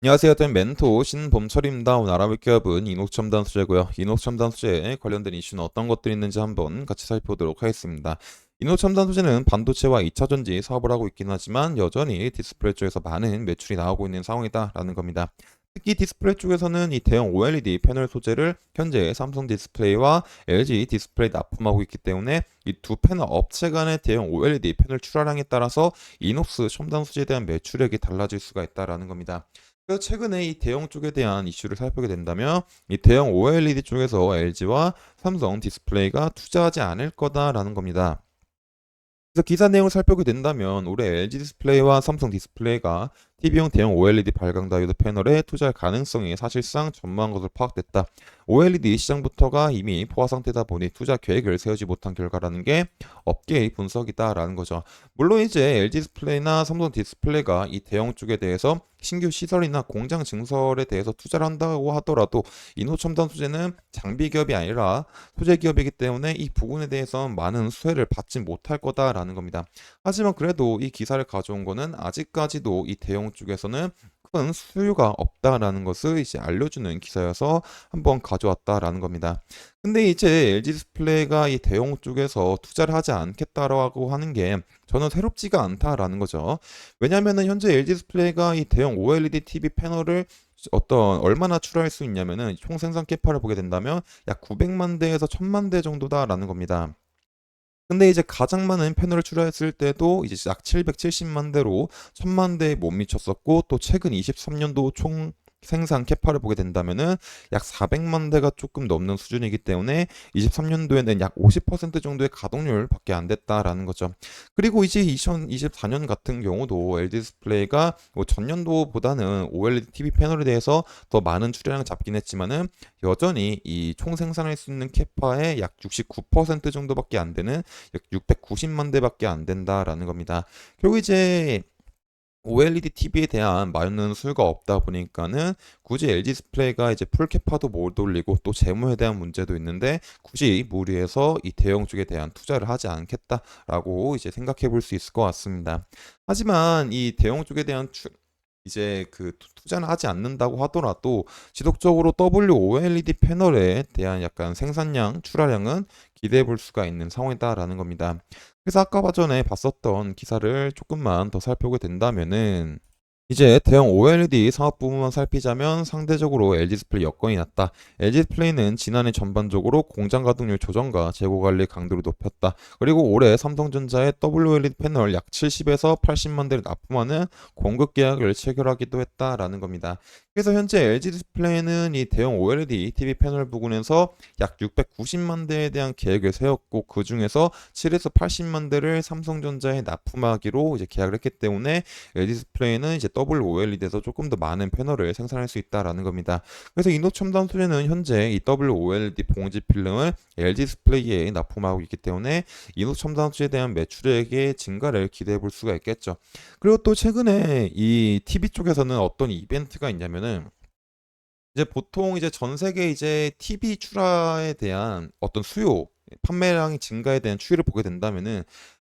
안녕하세요. 전 멘토 신범철입니다. 오늘 알아볼 기업은 이노첨단 소재고요. 이노첨단 소재에 관련된 이슈는 어떤 것들이 있는지 한번 같이 살펴보도록 하겠습니다. 이노첨단 소재는 반도체와 2차전지 사업을 하고 있긴 하지만 여전히 디스플레이 쪽에서 많은 매출이 나오고 있는 상황이다라는 겁니다. 특히 디스플레이 쪽에서는 이 대형 OLED 패널 소재를 현재 삼성 디스플레이와 LG 디스플레이 납품하고 있기 때문에 이 두 패널 업체 간의 대형 OLED 패널 출하량에 따라서 이노스 첨단 소재에 대한 매출액이 달라질 수가 있다라는 겁니다. 그래서 최근에 이 대형 쪽에 대한 이슈를 살펴보게 된다면 이 대형 OLED 쪽에서 LG와 삼성 디스플레이가 투자하지 않을 거다라는 겁니다. 그래서 기사 내용을 살펴보게 된다면 올해 LG 디스플레이와 삼성 디스플레이가 TV용 대형 OLED 발광 다이오드 패널에 투자할 가능성이 사실상 전무한 것으로 파악됐다. OLED 시장부터가 이미 포화 상태다 보니 투자 계획을 세우지 못한 결과라는 게 업계의 분석이다라는 거죠. 물론 이제 LG 디스플레이나 삼성 디스플레이가 이 대형 쪽에 대해서 신규 시설이나 공장 증설에 대해서 투자를 한다고 하더라도 인호첨단 소재는 장비 기업이 아니라 소재 기업이기 때문에 이 부분에 대해서 많은 수혜를 받지 못할 거다라는 겁니다. 하지만 그래도 이 기사를 가져온 거는 아직까지도 이 대형 쪽에서는 큰 수요가 없다라는 것을 이제 알려주는 기사여서 한번 가져왔다라는 겁니다. 근데 이제 LG 디스플레이가 이 대형 쪽에서 투자를 하지 않겠다라고 하는 게 저는 새롭지가 않다라는 거죠. 왜냐면은 현재 LG 디스플레이가 이 대형 OLED TV 패널을 어떤 얼마나 출하할 수 있냐면은 총 생산 캐파를 보게 된다면 약 900만 대에서 1000만 대 정도다라는 겁니다. 근데 이제 가장 많은 패널을 출하했을 때도 이제 약 770만 대로 1000만 대에 못 미쳤었고 또 최근 23년도 총 생산 캐파를 보게 된다면은 약 400만 대가 조금 넘는 수준이기 때문에 23년도에는 약 50% 정도의 가동률밖에 안 됐다라는 거죠. 그리고 이제 2024년 같은 경우도 LG 디스플레이가 뭐 전년도보다는 OLED TV 패널에 대해서 더 많은 출하량을 잡긴 했지만은 여전히 이 총 생산할 수 있는 캐파의 약 69% 정도밖에 안 되는 약 690만 대밖에 안 된다라는 겁니다. 결국 이제 OLED TV에 대한 많은 수요가 없다 보니까는 굳이 LG 디스플레이가 이제 풀캐파도 못 올리고 또 재무에 대한 문제도 있는데 굳이 무리해서 이 대형 쪽에 대한 투자를 하지 않겠다라고 이제 생각해 볼 수 있을 것 같습니다. 하지만 이 대형 쪽에 대한 이제 그 투자는 하지 않는다고 하더라도 지속적으로 WOLED 패널에 대한 약간 생산량, 출하량은 기대해 볼 수가 있는 상황이다라는 겁니다. 그래서 아까 전에 봤었던 기사를 조금만 더 살펴보게 된다면은 이제 대형 OLED 사업 부분만 살피자면 상대적으로 LG 디스플레이 여건이 낮다. LG 디스플레이는 지난해 전반적으로 공장 가동률 조정과 재고 관리 강도를 높였다. 그리고 올해 삼성전자의 WLED 패널 약 70에서 80만 대를 납품하는 공급 계약을 체결하기도 했다라는 겁니다. 그래서 현재 LG 디스플레이는 이 대형 OLED TV 패널 부분에서 약 690만 대에 대한 계획을 세웠고 그 중에서 7에서 80만 대를 삼성전자에 납품하기로 이제 계약을 했기 때문에 LG 디스플레이는 이제 WOLED에서 조금 더 많은 패널을 생산할 수 있다라는 겁니다. 그래서 이노첨단 소재는 현재 이 WOLED 봉지 필름을 LG 디스플레이에 납품하고 있기 때문에 이노첨단 소재에 대한 매출액의 증가를 기대해 볼 수가 있겠죠. 그리고 또 최근에 이 TV 쪽에서는 어떤 이벤트가 있냐면은 이제 보통 이제 전 세계 이제 TV 출하에 대한 어떤 수요, 판매량이 증가에 대한 추이를 보게 된다면은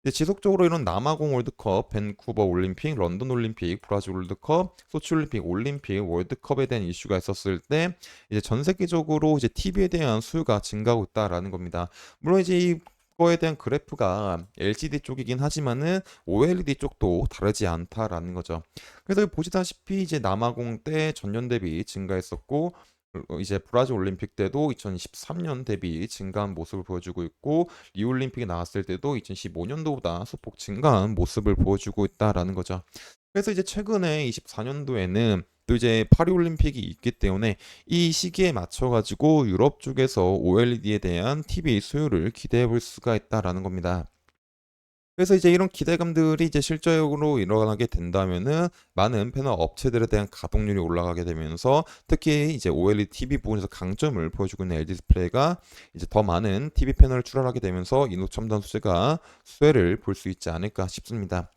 이제 지속적으로 이런 남아공 월드컵, 밴쿠버 올림픽, 런던 올림픽, 브라질 월드컵, 소치 올림픽, 올림픽, 월드컵에 대한 이슈가 있었을 때 이제 전 세계적으로 이제 TV에 대한 수요가 증가하고 있다라는 겁니다. 물론 이제 이거에 대한 그래프가 LCD 쪽이긴 하지만은 OLED 쪽도 다르지 않다라는 거죠. 그래서 보시다시피 이제 남아공 때 전년 대비 증가했었고 이제 브라질 올림픽 때도 2023년 대비 증가한 모습을 보여주고 있고 리우 올림픽에 나왔을 때도 2015년도보다 소폭 증가한 모습을 보여주고 있다라는 거죠. 그래서 이제 최근에 24년도에는 또 이제 파리 올림픽이 있기 때문에 이 시기에 맞춰 가지고 유럽 쪽에서 OLED에 대한 TV 수요를 기대해 볼 수가 있다라는 겁니다. 그래서 이제 이런 기대감들이 이제 실제적으로 일어나게 된다면은 많은 패널 업체들에 대한 가동률이 올라가게 되면서 특히 이제 OLED TV 부분에서 강점을 보여주고 있는 LG 디스플레이가 이제 더 많은 TV 패널을 출하하게 되면서 이노 첨단 소재가 수혜를 볼 수 있지 않을까 싶습니다.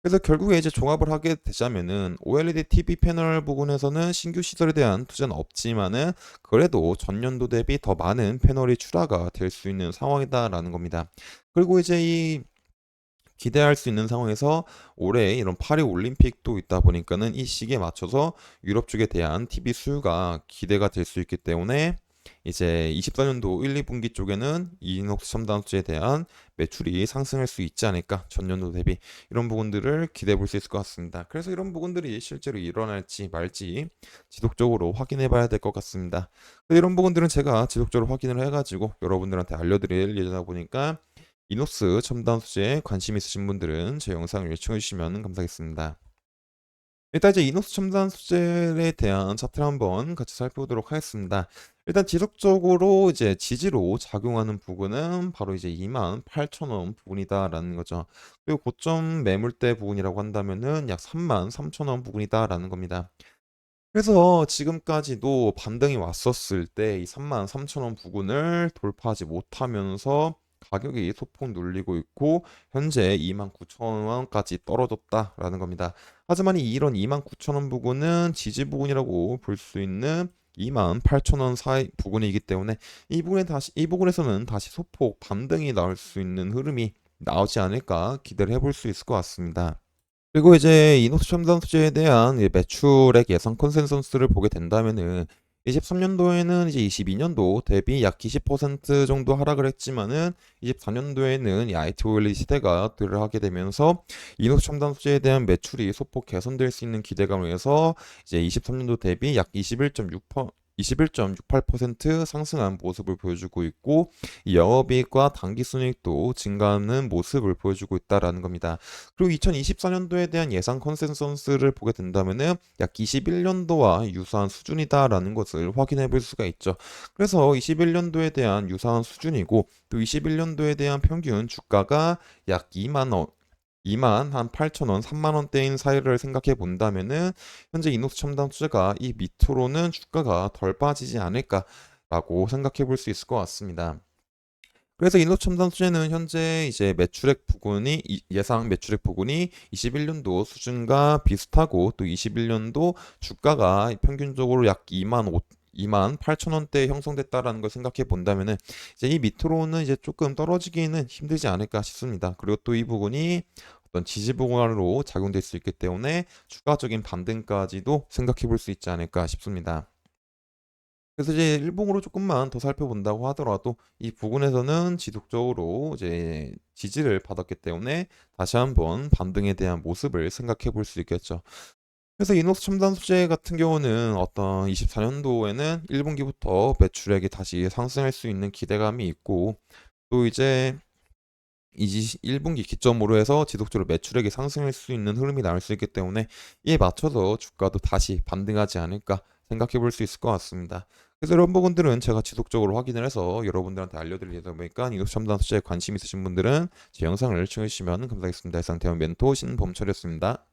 그래서 결국에 이제 종합을 하게 되자면은 OLED TV 패널 부분에서는 신규 시설에 대한 투자는 없지만은 그래도 전년도 대비 더 많은 패널이 출하가 될 수 있는 상황이다라는 겁니다. 그리고 이제 이 기대할 수 있는 상황에서 올해 이런 파리 올림픽도 있다 보니까는 이 시기에 맞춰서 유럽 쪽에 대한 TV 수요가 기대가 될 수 있기 때문에 이제 24년도 1, 2분기 쪽에는 이녹스 첨단 소재에 대한 매출이 상승할 수 있지 않을까, 전년도 대비 이런 부분들을 기대해 볼 수 있을 것 같습니다. 그래서 이런 부분들이 실제로 일어날지 말지 지속적으로 확인해 봐야 될 것 같습니다. 이런 부분들은 제가 지속적으로 확인을 해가지고 여러분들한테 알려드릴 예정이다 보니까 이노스 첨단 소재에 관심 있으신 분들은 제 영상을 요청해 주시면 감사하겠습니다. 일단 이제 이노스 첨단 소재에 대한 차트를 한번 같이 살펴보도록 하겠습니다. 일단 지속적으로 이제 지지로 작용하는 부분은 바로 이제 28,000원 부분이다라는 거죠. 그리고 고점 매물대 부분이라고 한다면은 약 33,000원 부분이다라는 겁니다. 그래서 지금까지도 반등이 왔었을 때 이 33,000원 부근을 돌파하지 못하면서 가격이 소폭 눌리고 있고 현재 29,000원까지 떨어졌다라는 겁니다. 하지만 이런 29,000원 부근은 지지 부근이라고 볼 수 있는 28,000원 사이 부근이기 때문에 이 부분에서는 다시 소폭 반등이 나올 수 있는 흐름이 나오지 않을까 기대를 해볼 수 있을 것 같습니다. 그리고 이제 이노스 첨단 소재에 대한 매출액 예상 컨센서스를 보게 된다면은 23년도에는 이제 22년도 대비 약 20% 정도 하락을 했지만은 24년도에는 이 IT OLED 시대가 들어가게 되면서 이노스 첨단 소재에 대한 매출이 소폭 개선될 수 있는 기대감을 해서 이제 23년도 대비 약 21.68% 상승한 모습을 보여주고 있고 이 영업이익과 당기순이익도 증가하는 모습을 보여주고 있다라는 겁니다. 그리고 2024년도에 대한 예상 컨센서스를 보게 된다면은 약 21년도와 유사한 수준이다라는 것을 확인해 볼 수가 있죠. 그래서 21년도에 대한 유사한 수준이고 또 21년도에 대한 평균 주가가 약 2만 원 2만 한 8천 원, 3만 원대인 사이를 생각해 본다면은 현재 이노스 첨단 투자가 이 밑으로는 주가가 덜 빠지지 않을까라고 생각해 볼 수 있을 것 같습니다. 그래서 이노스 첨단 투자는 현재 이제 예상 매출액 부분이 21년도 수준과 비슷하고 또 21년도 주가가 평균적으로 약 2만 8천 원대 형성됐다라는 걸 생각해 본다면은 이제 이 밑으로는 이제 조금 떨어지기는 힘들지 않을까 싶습니다. 그리고 또 이 부분이 어떤 지지 부분으로 작용될 수 있기 때문에 추가적인 반등까지도 생각해 볼 수 있지 않을까 싶습니다. 그래서 이제 일봉으로 조금만 더 살펴본다고 하더라도 이 부분에서는 지속적으로 이제 지지를 받았기 때문에 다시 한번 반등에 대한 모습을 생각해 볼 수 있겠죠. 그래서 이노스 첨단 소재 같은 경우는 어떤 24년도에는 1분기부터 매출액이 다시 상승할 수 있는 기대감이 있고 또 이제 1분기 기점으로 해서 지속적으로 매출액이 상승할 수 있는 흐름이 나올 수 있기 때문에 이에 맞춰서 주가도 다시 반등하지 않을까 생각해 볼 수 있을 것 같습니다. 그래서 이런 부분들은 제가 지속적으로 확인을 해서 여러분들한테 알려드릴 예정이니까 이노스 첨단 소재에 관심 있으신 분들은 제 영상을 시청해 주시면 감사하겠습니다. 이상 대원 멘토 신범철이었습니다.